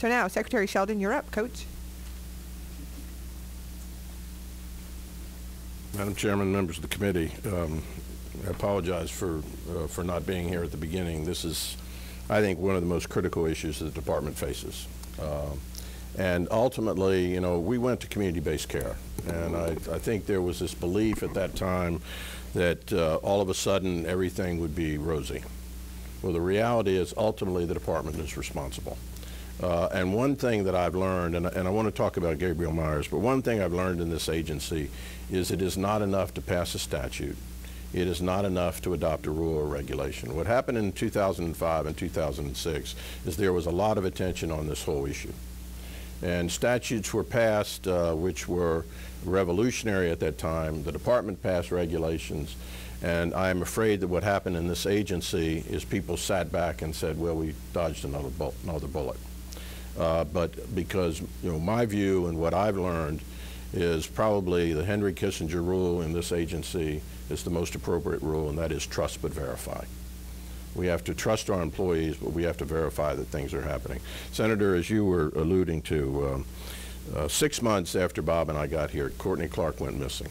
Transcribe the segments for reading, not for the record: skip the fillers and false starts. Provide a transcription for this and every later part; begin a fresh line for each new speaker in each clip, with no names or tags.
So now, Secretary Sheldon, you're up, Coach.
Madam Chairman, members of the committee, I apologize for not being here at the beginning. This is, I think, one of the most critical issues that the department faces. And ultimately, you know, we went to community-based care, and I think there was this belief at that time that all of a sudden everything would be rosy. Well, the reality is ultimately the department is responsible. And one thing that I've learned, and I want to talk about Gabriel Myers, but one thing I've learned in this agency is it is not enough to pass a statute. It is not enough to adopt a rule or regulation. What happened in 2005 and 2006 is there was a lot of attention on this whole issue. And statutes were passed which were revolutionary at that time. The department passed regulations. And I am afraid that what happened in this agency is people sat back and said, well, we dodged another bullet. But because, you know, my view and what I've learned is probably the Henry Kissinger rule in this agency is the most appropriate rule, and that is trust but verify. We have to trust our employees, but we have to verify that things are happening. Senator, as you were alluding to, 6 months after Bob and I got here, Courtney Clark went missing.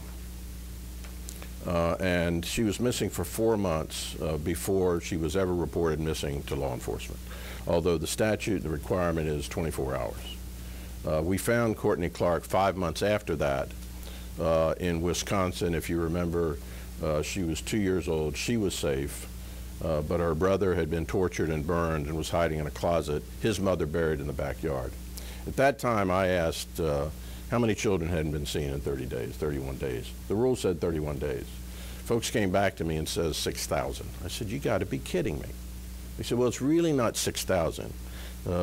And she was missing for 4 months before she was ever reported missing to law enforcement, although the statute, the requirement is 24 hours. We found Courtney Clark 5 months after that in Wisconsin. If you remember, she was 2 years old. She was safe, but her brother had been tortured and burned and was hiding in a closet, his mother buried in the backyard. At that time, I asked how many children hadn't been seen in 30 days, 31 days. The rule said 31 days. Folks came back to me and says 6,000. I said, you got to be kidding me. They said, well, it's really not 6,000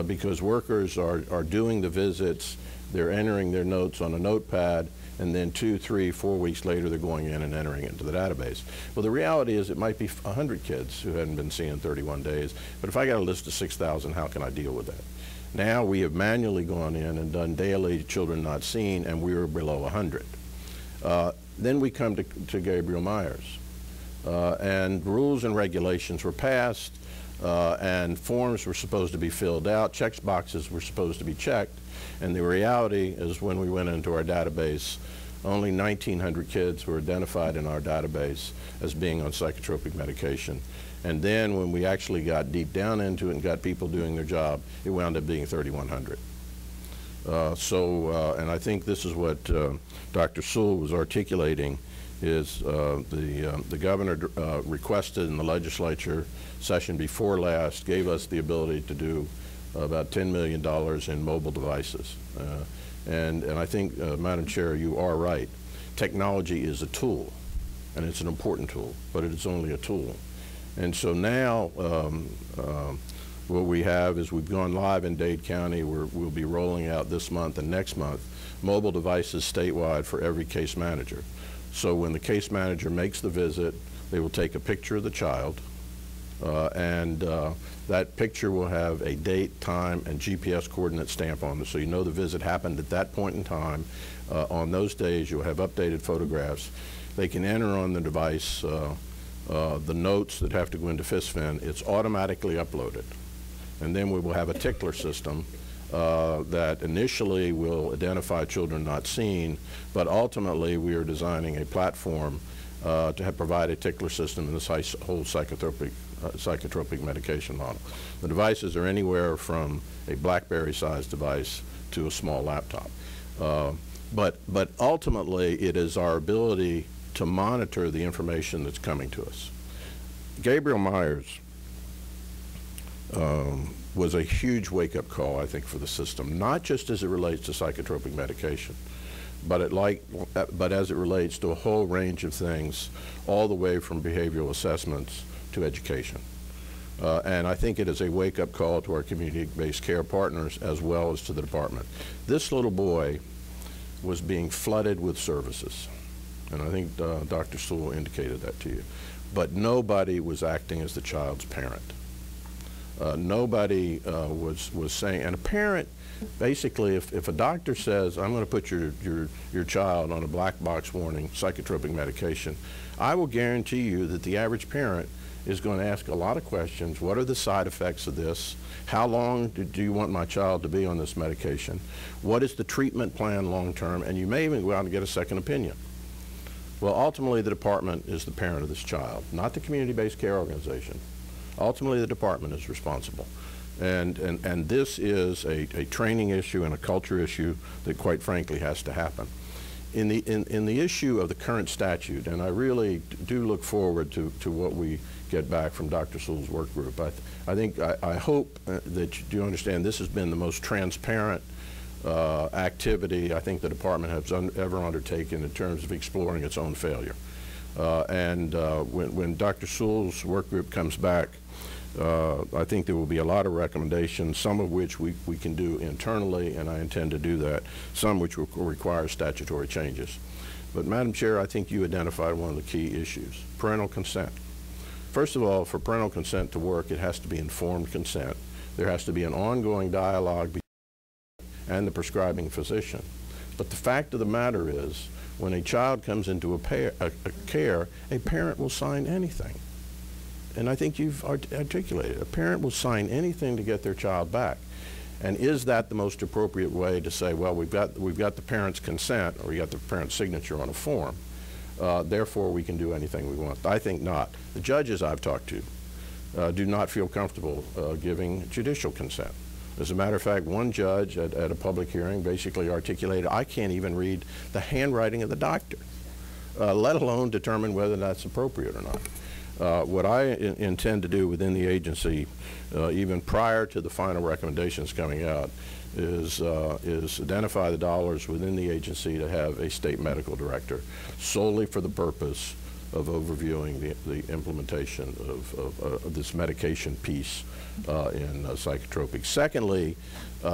because workers are doing the visits, they're entering their notes on a notepad, and then 2, 3, 4 weeks later they're going in and entering into the database. Well, the reality is it might be 100 kids who hadn't been seen in 31 days, but if I got a list of 6,000, how can I deal with that? Now we have manually gone in and done daily children not seen, and we were below 100. Then we come to Gabriel Myers, and rules and regulations were passed, and forms were supposed to be filled out, check boxes were supposed to be checked, and the reality is when we went into our database, only 1,900 kids were identified in our database as being on psychotropic medication. And then when we actually got deep down into it and got people doing their job, it wound up being 3,100. And I think this is what Dr. Sewell was articulating is the governor requested in the legislature session before last, gave us the ability to do about $10 million in mobile devices. And I think, Madam Chair, you are right. Technology is a tool, and it's an important tool, but it is only a tool. And so now what we have is we've gone live in Dade County. We'll be rolling out this month and next month mobile devices statewide for every case manager. So when the case manager makes the visit, they will take a picture of the child, and that picture will have a date, time, and GPS coordinate stamp on it, so you know the visit happened at that point in time. On those days, you'll have updated photographs. They can enter on the device the notes that have to go into FISFIN. It's automatically uploaded. And then we will have a tickler system that initially will identify children not seen, but ultimately we are designing a platform to provide a tickler system in this whole psychotropic medication model. The devices are anywhere from a BlackBerry-sized device to a small laptop. But ultimately, it is our ability to monitor the information that's coming to us. Gabriel Myers was a huge wake-up call, I think, for the system, not just as it relates to psychotropic medication, but as it relates to a whole range of things, all the way from behavioral assessments to education. And I think it is a wake-up call to our community-based care partners as well as to the department. This little boy was being flooded with services, and I think Dr. Sewell indicated that to you, but nobody was acting as the child's parent. Nobody was saying, and a parent, basically, if a doctor says, I'm going to put your child on a black box warning psychotropic medication, I will guarantee you that the average parent is going to ask a lot of questions. What are the side effects of this? How long do you want my child to be on this medication? What is the treatment plan long term? And you may even go out and get a second opinion. Well, ultimately, the department is the parent of this child, not the community-based care organization. Ultimately, the department is responsible. And this is a training issue and a culture issue that, quite frankly, has to happen. In the issue of the current statute, and I really do look forward to what we get back from Dr. Sewell's work group. I hope that you understand this has been the most transparent activity I think the department has ever undertaken in terms of exploring its own failure. When Dr. Sewell's work group comes back, I think there will be a lot of recommendations, some of which we can do internally, and I intend to do that, some which will require statutory changes. But Madam Chair, I think you identified one of the key issues, parental consent. First of all, for parental consent to work, it has to be informed consent. There has to be an ongoing dialogue between and the prescribing physician. But the fact of the matter is, when a child comes into care, a parent will sign anything. And I think you've articulated, a parent will sign anything to get their child back. And is that the most appropriate way to say, well, we've got the parent's consent, or we got the parent's signature on a form, therefore we can do anything we want? I think not. The judges I've talked to do not feel comfortable giving judicial consent. As a matter of fact, one judge at a public hearing basically articulated, I can't even read the handwriting of the doctor, let alone determine whether that's appropriate or not. What I intend to do within the agency, even prior to the final recommendations coming out, is identify the dollars within the agency to have a state medical director solely for the purpose of overviewing the implementation of this medication piece in psychotropics. Secondly,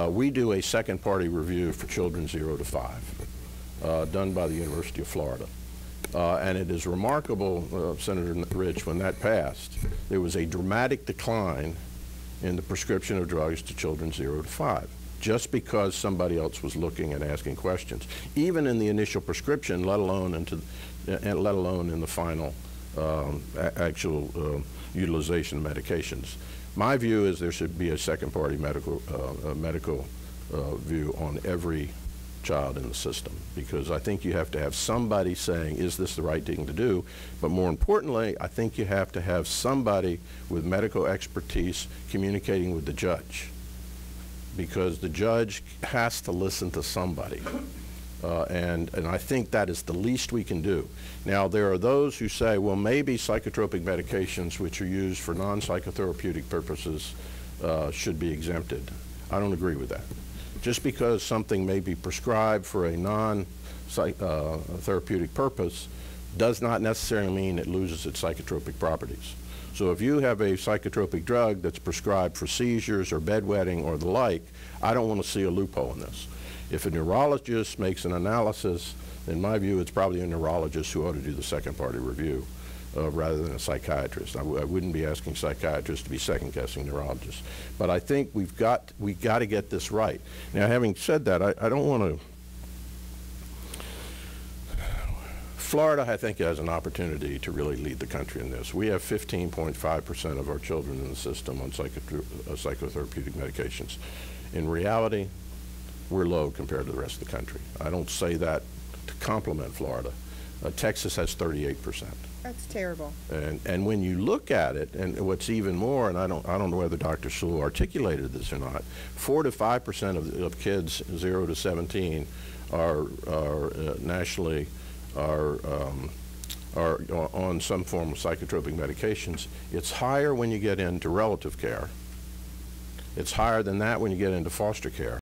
we do a second-party review for children 0 to 5, done by the University of Florida. And it is remarkable, Senator Rich, when that passed, there was a dramatic decline in the prescription of drugs to children 0 to 5, just because somebody else was looking and asking questions, even in the initial prescription, let alone in the final actual utilization of medications. My view is there should be a second-party medical view on every child in the system, because I think you have to have somebody saying, is this the right thing to do? But more importantly, I think you have to have somebody with medical expertise communicating with the judge, because the judge has to listen to somebody. And I think that is the least we can do. Now, there are those who say, well, maybe psychotropic medications which are used for non-psychotherapeutic purposes should be exempted. I don't agree with that. Just because something may be prescribed for a non-therapeutic purpose does not necessarily mean it loses its psychotropic properties. So if you have a psychotropic drug that's prescribed for seizures or bedwetting or the like, I don't want to see a loophole in this. If a neurologist makes an analysis, in my view, it's probably a neurologist who ought to do the second-party review rather than a psychiatrist. I wouldn't be asking psychiatrists to be second-guessing neurologists. But I think we've got to get this right. Now, having said that, I don't want to. Florida, I think, has an opportunity to really lead the country in this. We have 15.5% of our children in the system on psychotherapeutic medications. In reality, we're low compared to the rest of the country. I don't say that to compliment Florida. Texas has 38%.
That's terrible.
And when you look at it, and what's even more, and I don't know whether Dr. Sewell articulated this or not, 4 to 5% of kids 0 to 17 are nationally are on some form of psychotropic medications. It's higher when you get into relative care. It's higher than that when you get into foster care.